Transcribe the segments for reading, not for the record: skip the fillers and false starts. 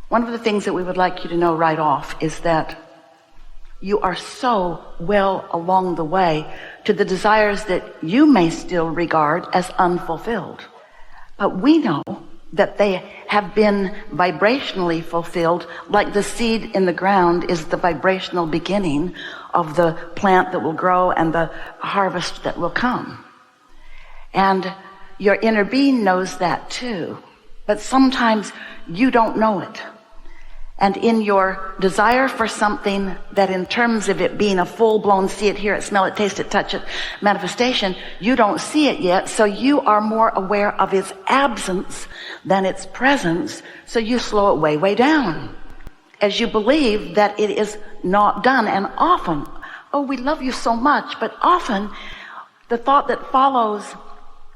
One of the things that we would like you to know right off is that you are so well along the way to the desires that you may still regard as unfulfilled. But we know that they have been vibrationally fulfilled, like the seed in the ground is the vibrational beginning of the plant that will grow and the harvest that will come. And your inner being knows that too, but sometimes you don't know it. And in your desire for something that in terms of it being a full-blown see it, hear it, smell it, taste it, touch it manifestation, you don't see it yet, so you are more aware of its absence than its presence, so you slow it way, way down as you believe that it is not done. And often, oh, we love you so much, but often the thought that follows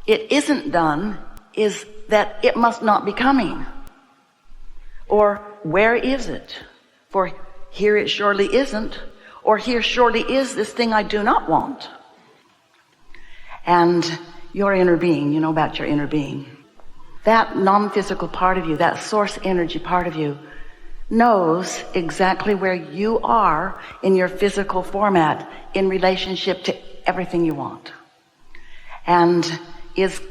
it isn't done is that it must not be coming. Or where is it? For here it surely isn't. Or here surely is this thing I do not want. And your inner being, you know about your inner being. That non-physical part of you, that source energy part of you, knows exactly where you are in your physical format in relationship to everything you want. And is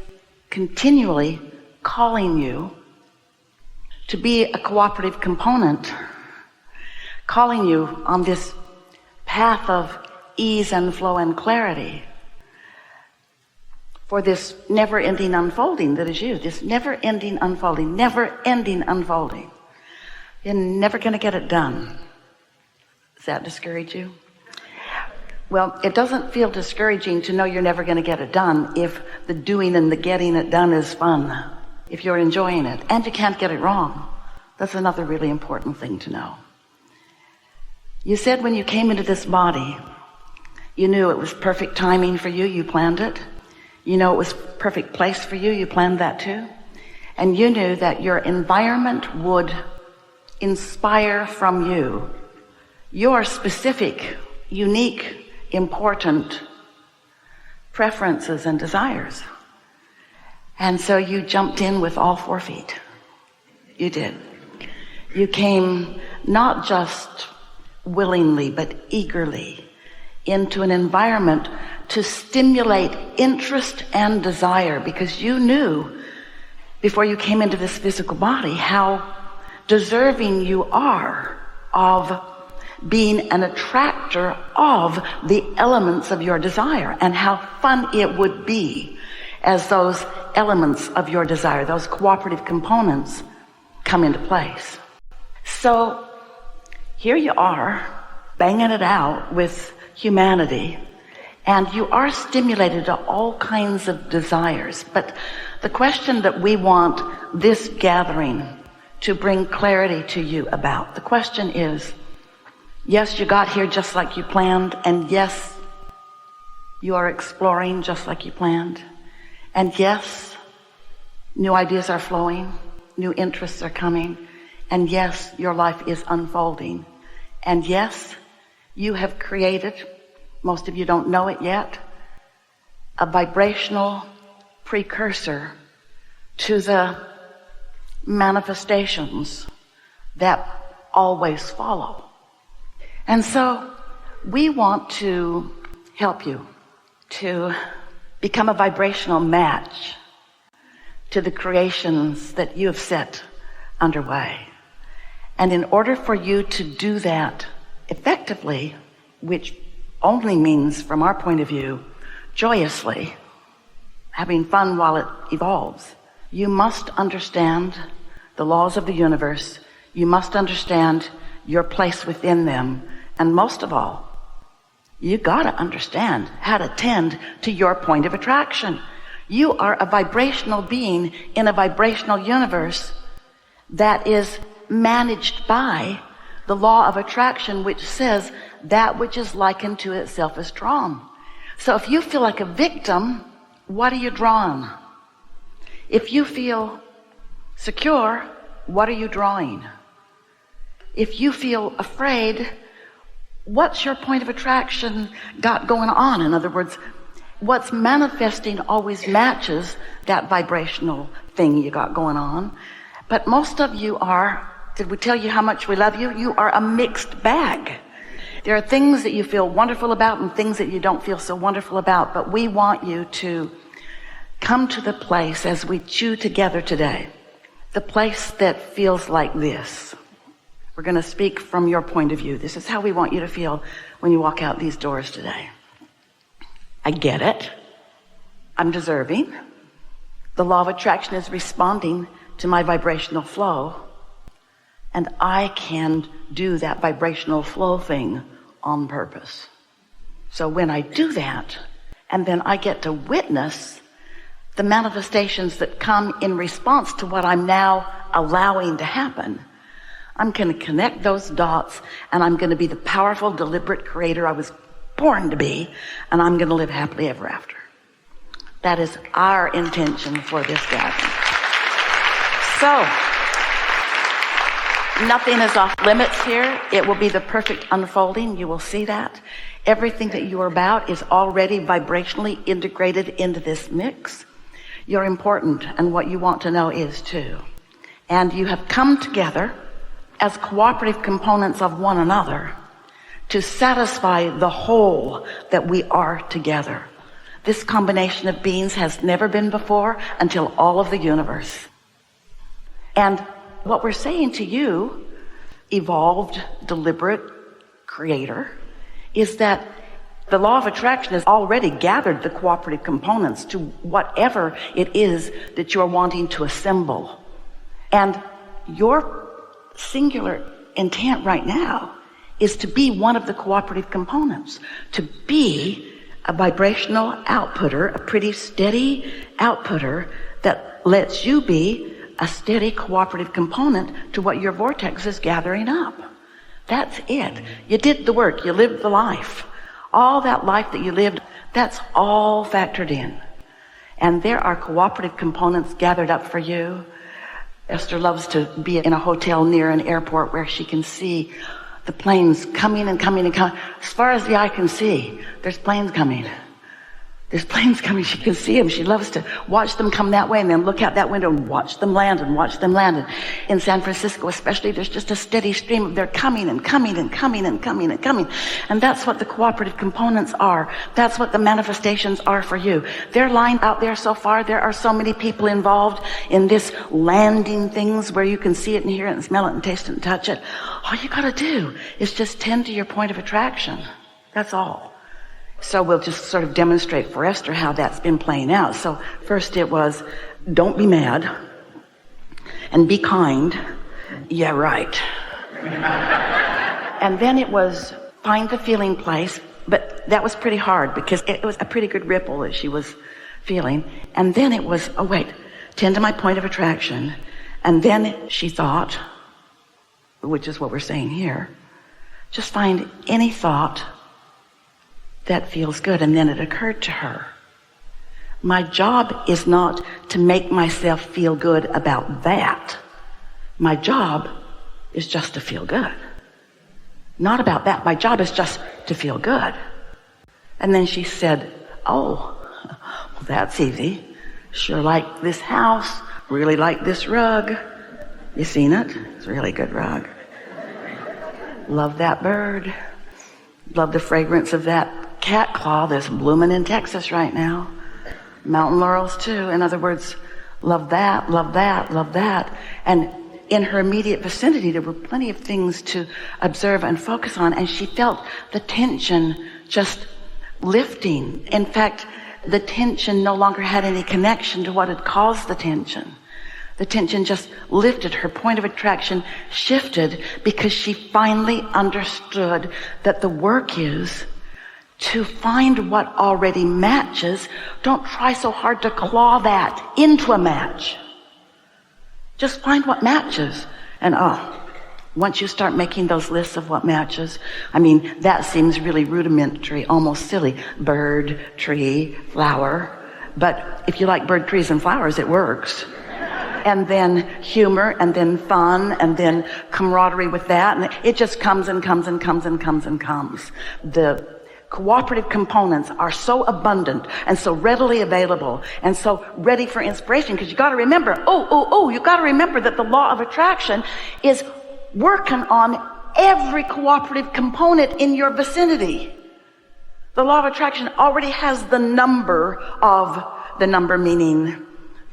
continually calling you to be a cooperative component, calling you on this path of ease and flow and clarity for this never-ending unfolding that is you, this never-ending unfolding, never-ending unfolding. You're never going to get it done. Does that discourage you? Well, it doesn't feel discouraging to know you're never going to get it done if the doing and the getting it done is fun, if you're enjoying it, and you can't get it wrong. That's another really important thing to know. You said when you came into this body, you knew it was perfect timing for you, you planned it. You know it was perfect place for you, you planned that too. And you knew that your environment would inspire from you your specific, unique, important preferences and desires. And so you jumped in with all 4 feet. You did. You came not just willingly, but eagerly into an environment to stimulate interest and desire, because you knew before you came into this physical body how deserving you are of being an attractor of the elements of your desire, and how fun it would be as those elements of your desire, those cooperative components, come into place. So here you are, banging it out with humanity, and you are stimulated to all kinds of desires. But the question that we want this gathering to bring clarity to you about, the question is, yes, you got here just like you planned, and yes, you are exploring just like you planned, and yes, new ideas are flowing, new interests are coming, and yes, your life is unfolding, and yes, you have created, most of you don't know it yet, a vibrational precursor to the manifestations that always follow. And so we want to help you to become a vibrational match to the creations that you have set underway. And in order for you to do that effectively, which only means, from our point of view, joyously, having fun while it evolves, you must understand the laws of the universe. You must understand your place within them. And most of all, you gotta understand how to tend to your point of attraction. You are a vibrational being in a vibrational universe that is managed by the law of attraction, which says that which is likened to itself is drawn. So if you feel like a victim, what are you drawn? If you feel secure, what are you drawing? If you feel afraid, what's your point of attraction got going on? In other words, what's manifesting always matches that vibrational thing you got going on. But most of you are Did we tell you how much we love you? You are a mixed bag. There are things that you feel wonderful about and things that you don't feel so wonderful about, but we want you to come to the place as we chew together today, the place that feels like this. We're going to speak from your point of view. This is how we want you to feel when you walk out these doors today. I get it. I'm deserving. The law of attraction is responding to my vibrational flow, and I can do that vibrational flow thing on purpose. So when I do that, and then I get to witness the manifestations that come in response to what I'm now allowing to happen, I'm going to connect those dots, and I'm going to be the powerful, deliberate creator I was born to be, and I'm going to live happily ever after. That is our intention for this gathering. So, nothing is off limits here. It will be the perfect unfolding. You will see that. Everything that you are about is already vibrationally integrated into this mix. You're important, and what you want to know is too. And you have come together as cooperative components of one another to satisfy the whole that we are together. This combination of beings has never been before until all of the universe. And what we're saying to you, evolved, deliberate creator, is that the law of attraction has already gathered the cooperative components to whatever it is that you're wanting to assemble. And your singular intent right now is to be one of the cooperative components, to be a vibrational outputter, a pretty steady outputter that lets you be a steady cooperative component to what your vortex is gathering up. That's it. You did the work. You lived the life. All that life that you lived, that's all factored in. And there are cooperative components gathered up for you. Esther loves to be in a hotel near an airport where she can see the planes coming and coming and coming. As far as the eye can see, there's planes coming. There's planes coming. She can see them. She loves to watch them come that way and then look out that window and watch them land and watch them land. And in San Francisco especially, there's just a steady stream of they're coming and coming and coming and coming and coming. And that's what the cooperative components are. That's what the manifestations are for you. They're lined out there so far. There are so many people involved in this landing things where you can see it and hear it and smell it and taste it and touch it. All you got to do is just tend to your point of attraction. That's all. So we'll just sort of demonstrate for Esther how that's been playing out. So first it was, don't be mad and be kind. Yeah, right. And then it was, find the feeling place. But that was pretty hard because it was a pretty good ripple that she was feeling. And then it was, oh wait, tend to my point of attraction. And then she thought, which is what we're saying here, just find any thought that feels good. And then it occurred to her, my job is not to make myself feel good about that. My job is just to feel good. Not about that. My job is just to feel good. And then she said, oh, well, that's easy. Sure like this house. Really like this rug. You seen it? It's a really good rug. Love that bird. Love the fragrance of that cat claw that's blooming in Texas right now. Mountain laurels too. In other words, love that, love that, love that. And in her immediate vicinity, there were plenty of things to observe and focus on. And she felt the tension just lifting. In fact, the tension no longer had any connection to what had caused the tension. The tension just lifted. Her point of attraction shifted because she finally understood that the work is to find what already matches. Don't try so hard to claw that into a match. Just find what matches. And once you start making those lists of what matches, I mean, that seems really rudimentary, almost silly. Bird, tree, flower. But if you like bird, trees, and flowers, it works. And then humor, and then fun, and then camaraderie with that. And it just comes and comes and comes and comes and comes. The cooperative components are so abundant and so readily available and so ready for inspiration, because you got to remember, you got to remember that the law of attraction is working on every cooperative component in your vicinity. The law of attraction already has the number meaning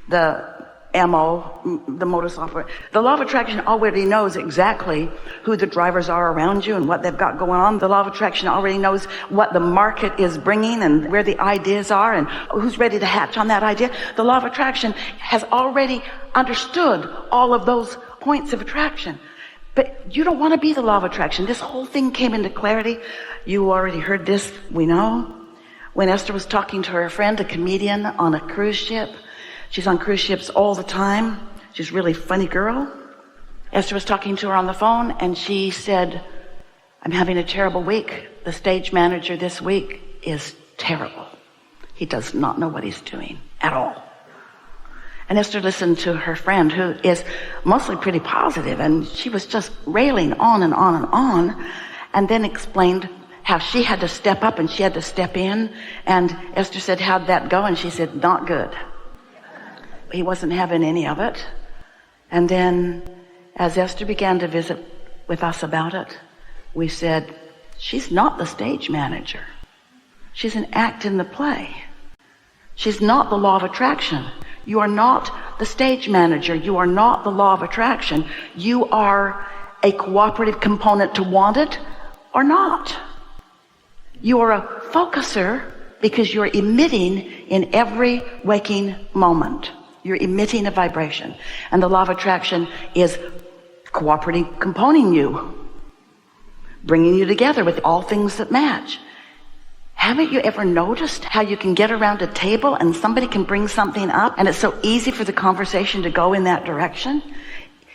the MO, the modus operandi. The law of attraction already knows exactly who the drivers are around you and what they've got going on. The law of attraction already knows what the market is bringing and where the ideas are and who's ready to hatch on that idea. The law of attraction has already understood all of those points of attraction. But you don't want to be the law of attraction. This whole thing came into clarity. You already heard this, we know. When Esther was talking to her friend, a comedian on a cruise ship. She's on cruise ships all the time. She's a really funny girl. Esther was talking to her on the phone and she said, I'm having a terrible week. The stage manager this week is terrible. He does not know what he's doing at all. And Esther listened to her friend, who is mostly pretty positive, and she was just railing on and on and on, and then explained how she had to step up and she had to step in. And Esther said, how'd that go? And she said, not good. He wasn't having any of it. And then as Esther began to visit with us about it, we said, she's not the stage manager. She's an act in the play. She's not the law of attraction. You are not the stage manager. You are not the law of attraction. You are a cooperative component to want it or not. You are a focuser because you're emitting in every waking moment. You're emitting a vibration. And the law of attraction is cooperating, componenting you, bringing you together with all things that match. Haven't you ever noticed how you can get around a table and somebody can bring something up and it's so easy for the conversation to go in that direction?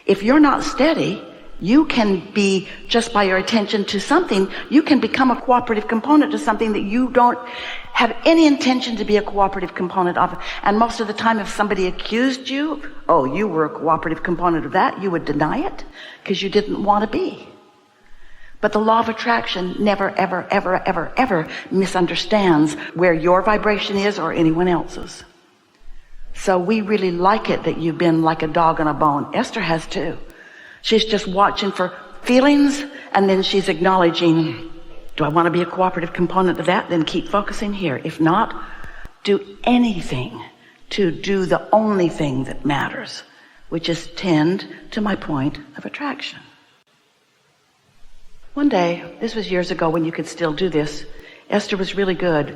If you're not steady, you can be, just by your attention to something, you can become a cooperative component to something that you don't have any intention to be a cooperative component of. And most of the time, if somebody accused you, oh, you were a cooperative component of that, you would deny it because you didn't want to be. But the law of attraction never, ever, ever, ever, ever misunderstands where your vibration is or anyone else's. So we really like it that you've been like a dog on a bone. Esther has too. She's just watching for feelings and then she's acknowledging, do I want to be a cooperative component of that? Then keep focusing here. If not, do anything to do the only thing that matters, which is tend to my point of attraction. One day, this was years ago when you could still do this, Esther was really good.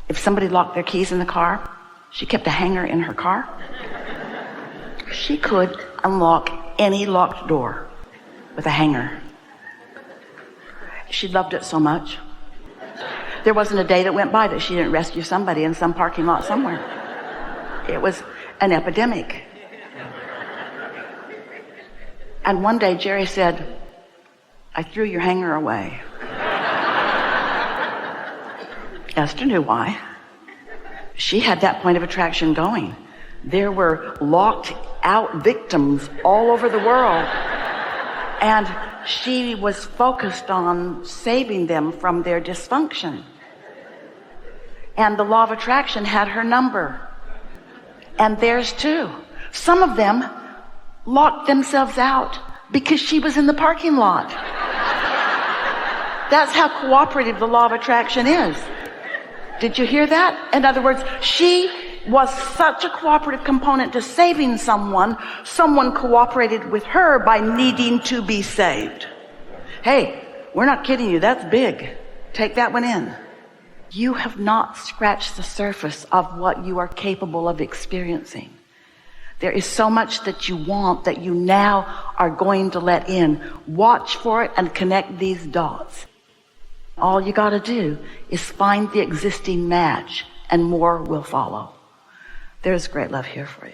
If somebody locked their keys in the car, she kept a hanger in her car. She could unlock any locked door with a hanger. She loved it so much. There wasn't a day that went by that she didn't rescue somebody in some parking lot somewhere. It was an epidemic. And one day Jerry said, I threw your hanger away. Esther knew why. She had that point of attraction going. There were locked out victims all over the world. And she was focused on saving them from their dysfunction. And the law of attraction had her number. And theirs too. Some of them locked themselves out because she was in the parking lot. That's how cooperative the law of attraction is. Did you hear that? In other words, she was such a cooperative component to saving someone cooperated with her by needing to be saved. Hey, we're not kidding you. That's big. Take that one in. You have not scratched the surface of what you are capable of experiencing. There is so much that you want that you now are going to let in. Watch for it and connect these dots. All you got to do is find the existing match and more will follow. There's great love here for you.